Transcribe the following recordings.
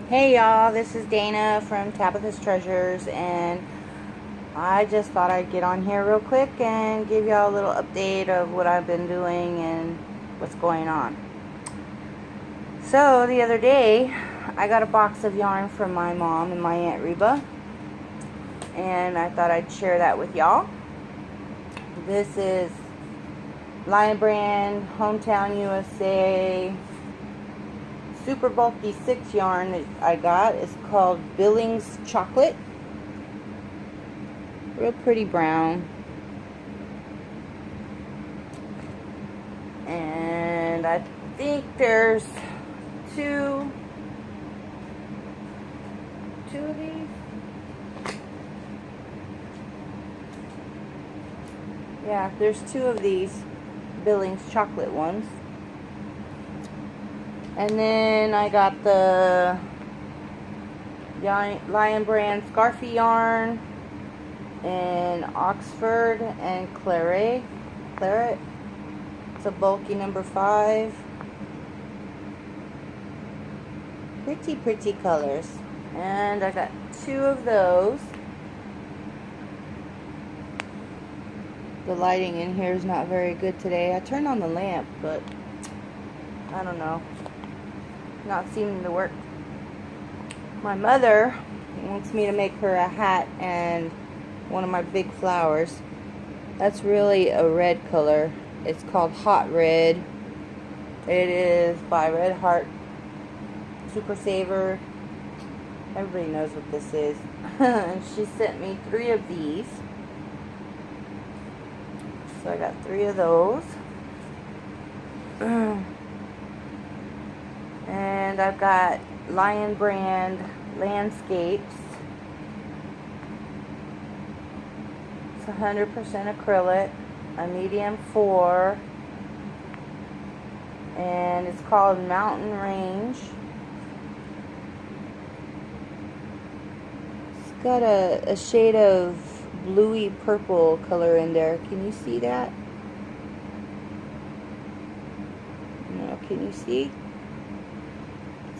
Hey y'all, this is Dana from Tabitha's Treasures, and I just thought I'd get on here real quick and give y'all a little update of what I've been doing and what's going on. So the other day I got a box of yarn from my mom and my Aunt Reba, and I thought I'd share that with y'all. This is Lion Brand Hometown USA super bulky 6 yarn that I got. It's called Billings Chocolate. Real pretty brown. And I think there's two of these. Yeah, there's 2 of these Billings chocolate ones. And then I got the Lion Brand Scarfy yarn in Oxford and Claret. It's a bulky number 5. Pretty colors. And I got 2 of those. The lighting in here is not very good today. I turned on the lamp, but I don't know. Not seeming to work. My mother wants me to make her a hat and one of my big flowers. That's really a red color. It's called Hot Red. It is by Red Heart Super Saver. Everybody knows what this is. And she sent me 3 of these. So I got 3 of those. And I've got Lion Brand Landscapes. It's 100% acrylic, a medium 4, and it's called Mountain Range. It's got a shade of bluey purple color in there. Can you see that? No, can you see?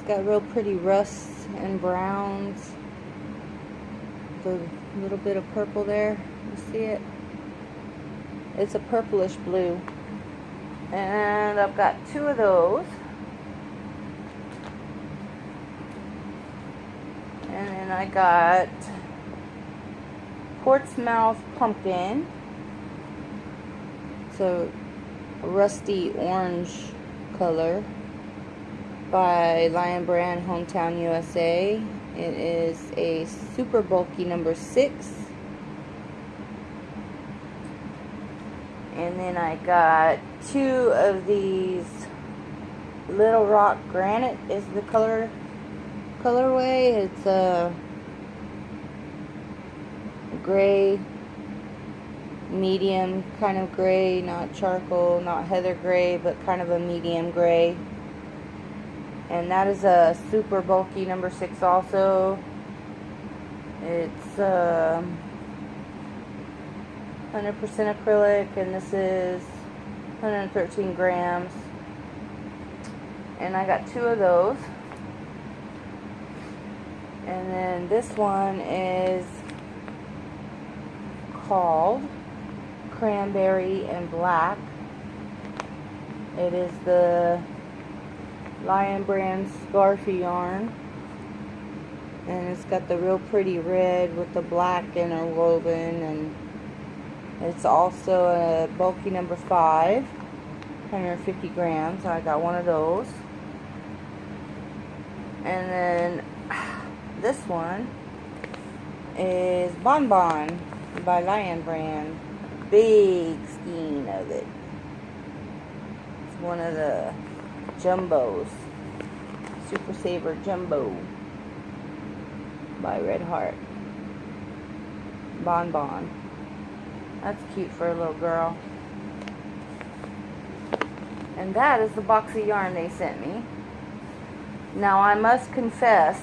Got real pretty rusts and browns. The little bit of purple there. You see it? It's a purplish blue. And I've got 2 of those. And then I got Portsmouth Pumpkin. It's a rusty orange color by Lion Brand Hometown USA. It is a super bulky number 6. And then I got 2 of these Little Rock Granite is the colorway. It's a gray, medium kind of gray, not charcoal, not heather gray, but kind of a medium gray. And that is a super bulky number 6 also. It's 100% acrylic, and this is 113 grams. And I got 2 of those. And then this one is called Cranberry and Black. It is the Lion Brand Scarfy yarn, and it's got the real pretty red with the black interwoven, and it's also a bulky number 5, 150 grams. I got 1 of those. And then this one is Bon Bon by Lion Brand. Big skein of it. It's one of the Jumbos. Super Saver Jumbo by Red Heart. Bon Bon. That's cute for a little girl. And that is the box of yarn they sent me. Now I must confess,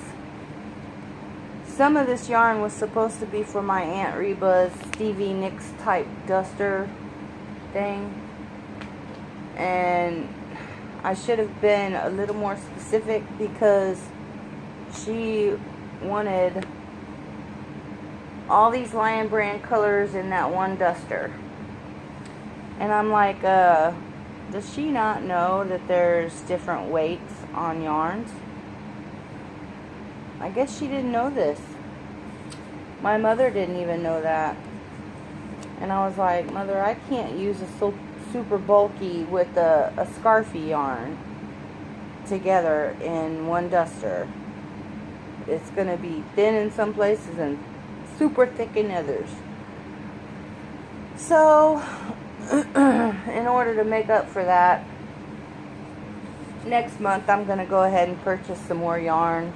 some of this yarn was supposed to be for my Aunt Reba's Stevie Nicks type duster thing. And I should have been a little more specific, because she wanted all these Lion brand colors in that one duster. And I'm like, does she not know that there's different weights on yarns? I guess she didn't know this. My mother didn't even know that. And I was like, Mother, I can't use a super bulky with a scarfy yarn together in one duster. It's going to be thin in some places and super thick in others. So, in order to make up for that, next month I'm going to go ahead and purchase some more yarn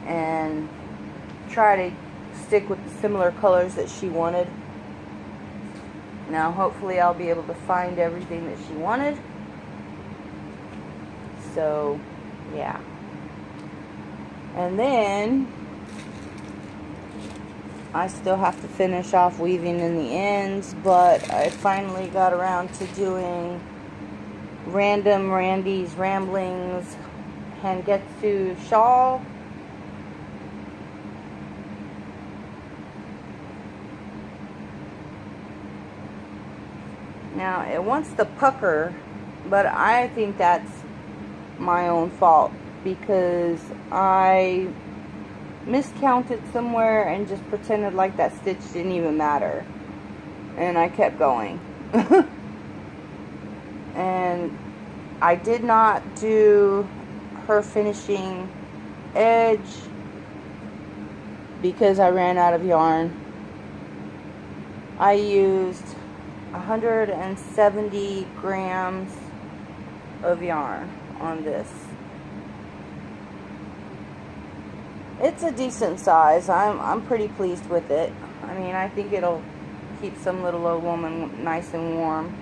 and try to stick with the similar colors that she wanted. Now, hopefully I'll be able to find everything that she wanted. So, yeah. And then I still have to finish off weaving in the ends, but I finally got around to doing Random Randy's Ramblings Hangetsu Shawl. Now, it wants to pucker, but I think that's my own fault because I miscounted somewhere and just pretended like that stitch didn't even matter. And I kept going. And I did not do her finishing edge because I ran out of yarn. I used 170 grams of yarn on this. It's a decent size. I'm pretty pleased with it. I mean, I think it'll keep some little old woman nice and warm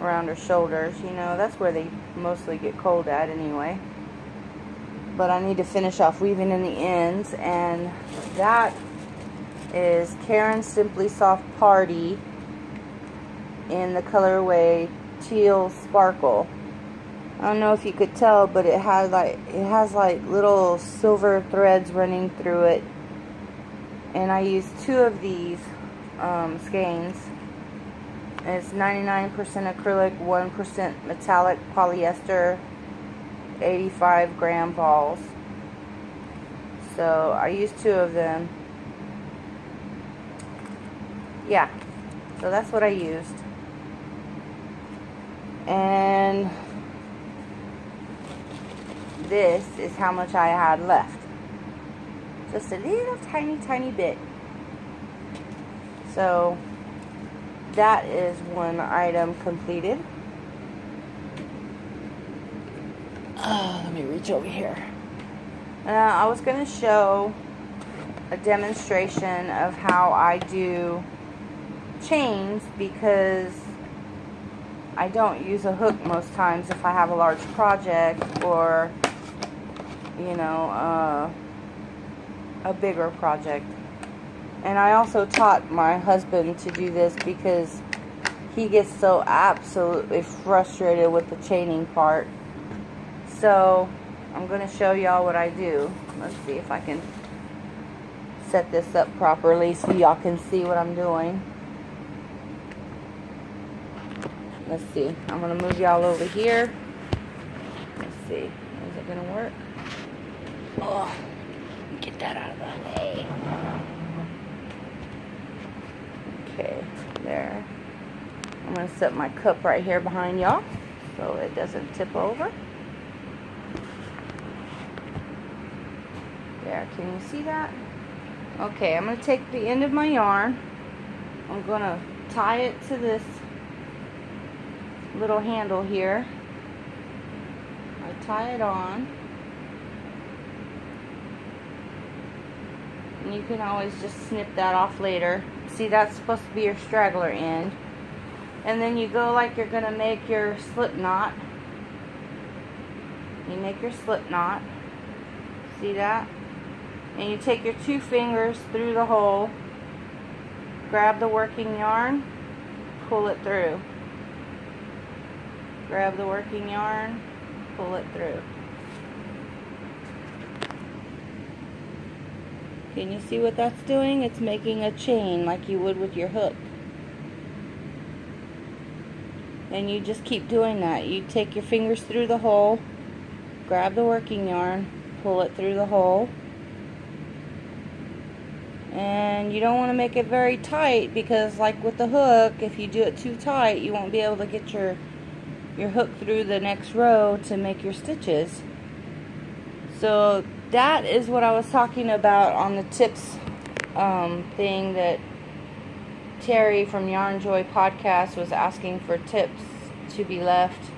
around her shoulders. You know, that's where they mostly get cold at anyway. But I need to finish off weaving in the ends, and that is Karen's Simply Soft Party in the colorway Teal Sparkle. I don't know if you could tell, but it has like little silver threads running through it. And I used 2 of these skeins. And it's 99% acrylic, 1% metallic polyester, 85 gram balls. So I used 2 of them. Yeah, so that's what I used. And this is how much I had left. Just a little tiny bit. So that is one item completed. Let me reach over here. I was going to show a demonstration of how I do chains because I don't use a hook most times if I have a large project or, you know, a bigger project. And I also taught my husband to do this because he gets so absolutely frustrated with the chaining part. So I'm going to show y'all what I do. Let's see if I can set this up properly so y'all can see what I'm doing. Let's see. I'm going to move y'all over here. Let's see. Is it going to work? Oh, get that out of the way. Okay, there. I'm going to set my cup right here behind y'all so it doesn't tip over. There, can you see that? Okay, I'm going to take the end of my yarn. I'm going to tie it to this little handle here. I tie it on. And you can always just snip that off later. See, that's supposed to be your straggler end. And then you go like you're going to make your slip knot. You make your slip knot. See that? And you take your 2 fingers through the hole, grab the working yarn, pull it through. Grab the working yarn, pull it through. Can you see what that's doing? It's making a chain like you would with your hook. And you just keep doing that. You take your fingers through the hole, grab the working yarn, pull it through the hole. And you don't want to make it very tight, because like with the hook, if you do it too tight, you won't be able to get your hook through the next row to make your stitches. So that is what I was talking about on the tips thing that Terry from Yarn Joy podcast was asking for tips to be left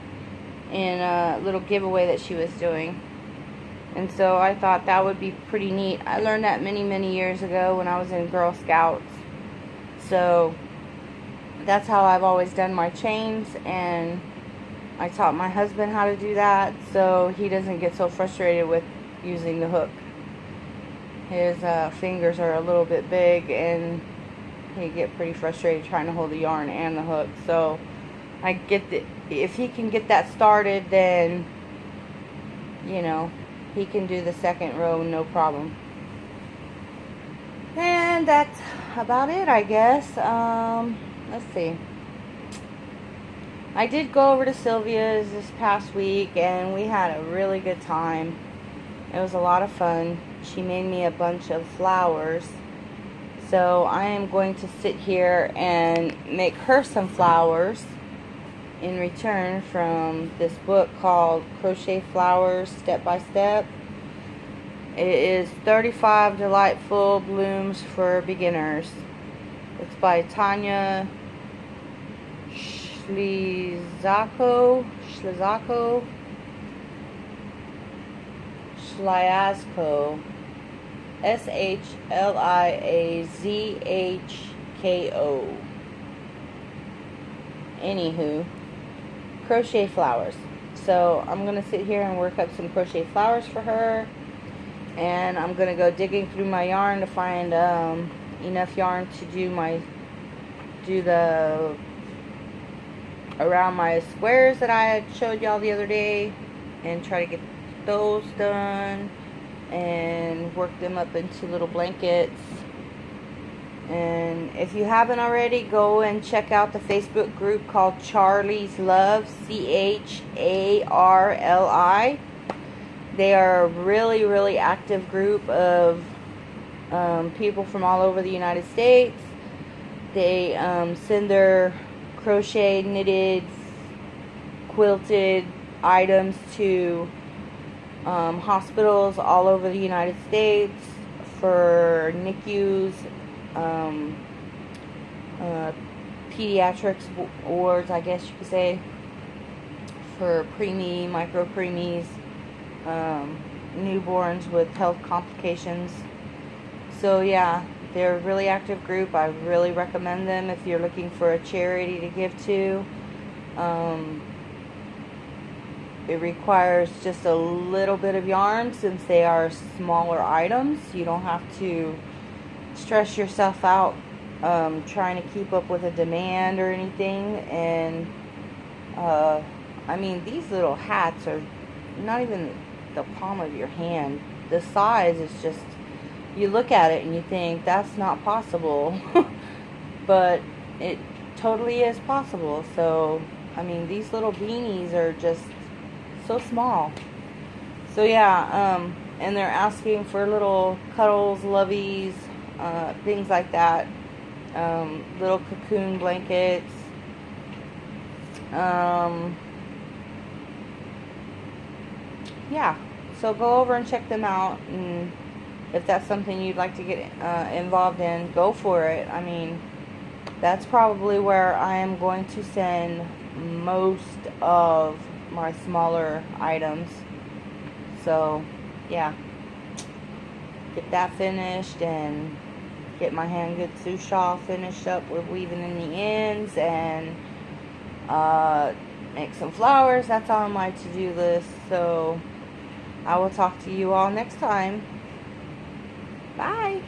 in a little giveaway that she was doing. And so I thought that would be pretty neat. I learned that many years ago when I was in Girl Scouts. So that's how I've always done my chains, and I taught my husband how to do that so he doesn't get so frustrated with using the hook. His fingers are a little bit big, and he get pretty frustrated trying to hold the yarn and the hook. So I get that if he can get that started, then you know, he can do the second row no problem. And that's about it, I guess. Let's see. I did go over to Sylvia's this past week, and we had a really good time. It was a lot of fun. She made me a bunch of flowers. So I am going to sit here and make her some flowers in return from this book called Crochet Flowers Step by Step. It is 35 Delightful Blooms for Beginners. It's by Tanya Shliazko. Shliazko. Anywho, crochet flowers. So I'm going to sit here and work up some crochet flowers for her. And I'm going to go digging through my yarn to find enough yarn to do the around my squares that I had showed y'all the other day, and try to get those done and work them up into little blankets. And if you haven't already, go and check out the Facebook group called Charlie's Love, CHARLI. They are a really active group of people from all over the United States. They send their crochet, knitted, quilted items to hospitals all over the United States for NICUs, pediatrics wards, I guess you could say, for preemie, micro preemies, newborns with health complications. So yeah, they're a really active group. I really recommend them if you're looking for a charity to give to. It requires just a little bit of yarn since they are smaller items. You don't have to stress yourself out trying to keep up with a demand or anything. And I mean, these little hats are not even the palm of your hand. The size is just, you look at it and you think that's not possible. But it totally is possible. So I mean, these little beanies are just so small. So yeah, and they're asking for little cuddles, loveys, things like that, little cocoon blankets, yeah, so go over and check them out, and if that's something you'd like to get involved in, go for it. I mean, that's probably where I am going to send most of my smaller items. So yeah, get that finished and get my hand good Sue shawl finished up with weaving in the ends, and make some flowers. That's on my to-do list. So I will talk to you all next time. Bye.